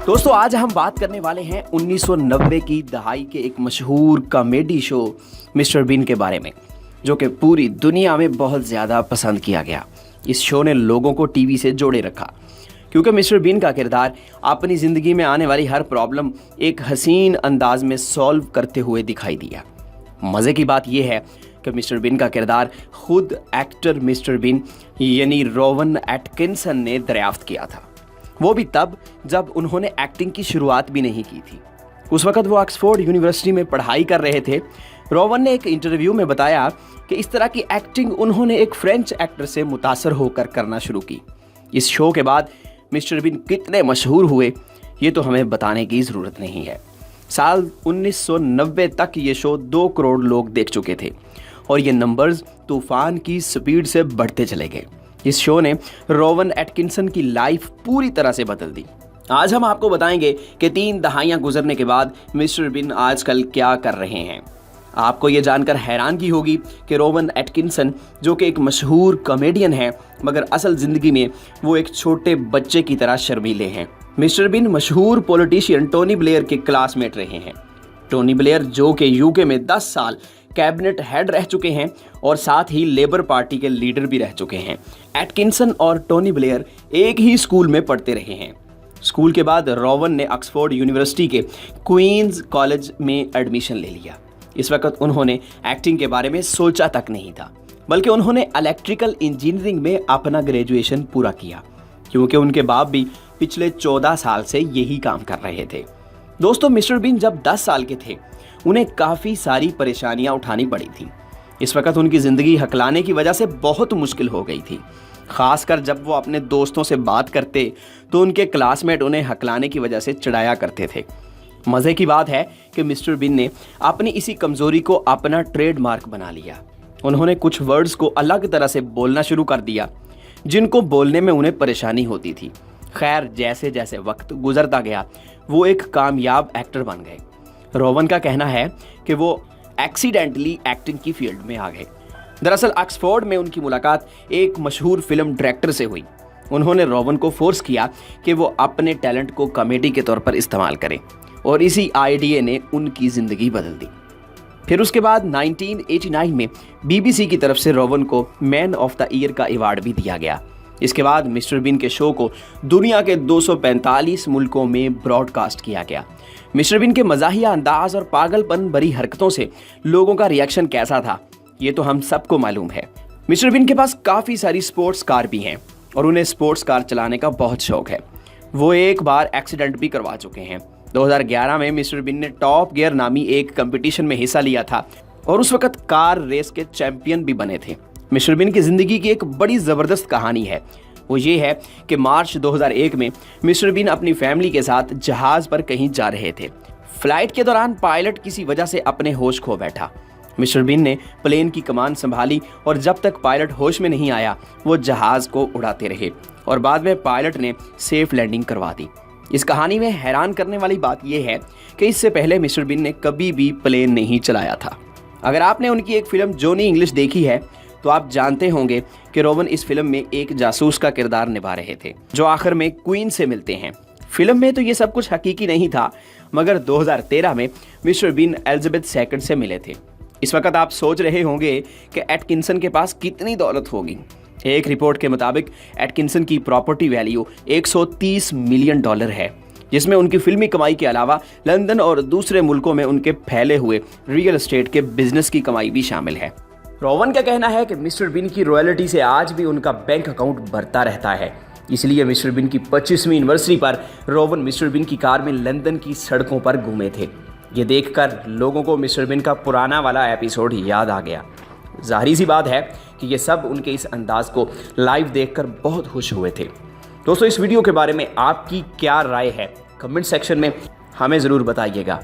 दोस्तों आज हम बात करने वाले हैं 1990 की दहाई के एक मशहूर कॉमेडी शो मिस्टर बीन के बारे में, जो कि पूरी दुनिया में बहुत ज़्यादा पसंद किया गया। इस शो ने लोगों को टीवी से जोड़े रखा क्योंकि मिस्टर बीन का किरदार अपनी ज़िंदगी में आने वाली हर प्रॉब्लम एक हसीन अंदाज में सॉल्व करते हुए दिखाई दिया। मज़े की बात यह है कि मिस्टर बीन का किरदार खुद एक्टर मिस्टर बीन यानी रोवन एटकिंसन ने दरियाफ्त किया था, वो भी तब जब उन्होंने एक्टिंग की शुरुआत भी नहीं की थी। उस वक्त वो ऑक्सफोर्ड यूनिवर्सिटी में पढ़ाई कर रहे थे। रोवन ने एक इंटरव्यू में बताया कि इस तरह की एक्टिंग उन्होंने एक फ्रेंच एक्टर से मुतासर होकर करना शुरू की। इस शो के बाद मिस्टर बीन कितने मशहूर हुए ये तो हमें बताने की ज़रूरत नहीं है। साल 1990 तक ये शो 2 करोड़ लोग देख चुके थे और ये नंबर्स तूफान की स्पीड से बढ़ते चले गए। इस शो ने रोवन एटकिंसन की लाइफ पूरी तरह से बदल दी। आज हम आपको बताएंगे कि 3 दहाइयां गुजरने के बाद मिस्टर बीन आजकल क्या कर रहे हैं। आपको ये जानकर हैरानगी होगी कि रोवन एटकिंसन, जो कि एक मशहूर कॉमेडियन है, मगर असल ज़िंदगी में वो एक छोटे बच्चे की तरह शर्मीले हैं। मिस्टर बीन मशहूर पॉलिटिशियन टोनी ब्लेयर के क्लासमेट रहे हैं। टोनी ब्लेयर जो कि यूके में 10 साल कैबिनेट हेड रह चुके हैं और साथ ही लेबर पार्टी के लीडर भी रह चुके हैं। एटकिंसन और टोनी ब्लेयर एक ही स्कूल में पढ़ते रहे हैं। स्कूल के बाद रोवन ने ऑक्सफोर्ड यूनिवर्सिटी के क्वींस कॉलेज में एडमिशन ले लिया। इस वक्त उन्होंने एक्टिंग के बारे में सोचा तक नहीं था, बल्कि उन्होंने इलेक्ट्रिकल इंजीनियरिंग में अपना ग्रेजुएशन पूरा किया, क्योंकि उनके बाप भी पिछले 14 साल से यही काम कर रहे थे। दोस्तों मिस्टर बीन जब 10 साल के थे उन्हें काफ़ी सारी परेशानियां उठानी पड़ी थी। इस वक्त उनकी ज़िंदगी हकलाने की वजह से बहुत मुश्किल हो गई थी। ख़ासकर जब वो अपने दोस्तों से बात करते तो उनके क्लासमेट उन्हें हकलाने की वजह से चिढ़ाया करते थे। मज़े की बात है कि मिस्टर बीन ने अपनी इसी कमज़ोरी को अपना ट्रेडमार्क बना लिया। उन्होंने कुछ वर्ड्स को अलग तरह से बोलना शुरू कर दिया जिनको बोलने में उन्हें परेशानी होती थी। खैर जैसे जैसे वक्त गुजरता गया वो एक कामयाब एक्टर बन गए। रोवन का कहना है कि वो एक्सीडेंटली एक्टिंग की फील्ड में आ गए। दरअसल ऑक्सफोर्ड में उनकी मुलाकात एक मशहूर फिल्म डायरेक्टर से हुई। उन्होंने रोवन को फोर्स किया कि वो अपने टैलेंट को कॉमेडी के तौर पर इस्तेमाल करें और इसी आइडिया ने उनकी ज़िंदगी बदल दी। फिर उसके बाद 1989 में BBC की तरफ से रोवन को मैन ऑफ द ईयर का अवार्ड भी दिया गया। इसके बाद मिस्टर बीन के शो को दुनिया के 245 मुल्कों में ब्रॉडकास्ट किया गया। मिस्टर बीन के मज़ाहिया अंदाज और पागलपन भरी हरकतों से लोगों का रिएक्शन कैसा था ये तो हम सबको मालूम है। मिस्टर बीन के पास काफ़ी सारी स्पोर्ट्स कार भी हैं और उन्हें स्पोर्ट्स कार चलाने का बहुत शौक है। वो एक बार एक्सीडेंट भी करवा चुके हैं। 2011 में मिस्टर बीन ने टॉप गियर नामी एक कंपटीशन में हिस्सा लिया था और उस वक्त कार रेस के चैंपियन भी बने थे। मिस्टर बीन की ज़िंदगी की एक बड़ी ज़बरदस्त कहानी है। वो ये है कि मार्च 2001 में मिस्टर बीन अपनी फैमिली के साथ जहाज़ पर कहीं जा रहे थे। फ्लाइट के दौरान पायलट किसी वजह से अपने होश खो बैठा। मिस्टर बीन ने प्लेन की कमान संभाली और जब तक पायलट होश में नहीं आया वो जहाज़ को उड़ाते रहे और बाद में पायलट ने सेफ लैंडिंग करवा दी। इस कहानी में हैरान करने वाली बात यह है कि इससे पहले मिस्टर बीन ने कभी भी प्लेन नहीं चलाया था। अगर आपने उनकी एक फिल्म जॉनी इंग्लिश देखी है तो आप जानते होंगे कि रोवन इस फिल्म में एक जासूस का किरदार निभा रहे थे जो आखिर में क्वीन से मिलते हैं। फिल्म में तो ये सब कुछ हकीकी नहीं था, मगर 2013 में मिस्टर बीन एलिजाबेथ सेकंड से मिले थे। इस वक्त आप सोच रहे होंगे कि एटकिंसन के पास कितनी दौलत होगी। एक रिपोर्ट के मुताबिक एटकिंसन की प्रॉपर्टी वैल्यू $130 मिलियन है, जिसमें उनकी फिल्मी कमाई के अलावा लंदन और दूसरे मुल्कों में उनके फैले हुए रियल एस्टेट के बिजनेस की कमाई भी शामिल है। रोवन का कहना है कि मिस्टर बीन की रॉयल्टी से आज भी उनका बैंक अकाउंट भरता रहता है। इसलिए मिस्टर बीन की 25वीं एनिवर्सरी पर रोवन मिस्टर बीन की कार में लंदन की सड़कों पर घूमे थे। ये देखकर लोगों को मिस्टर बीन का पुराना वाला एपिसोड याद आ गया। जाहिर सी बात है कि ये सब उनके इस अंदाज को लाइव देखकर बहुत खुश हुए थे। दोस्तों इस वीडियो के बारे में आपकी क्या राय है कमेंट सेक्शन में हमें ज़रूर बताइएगा।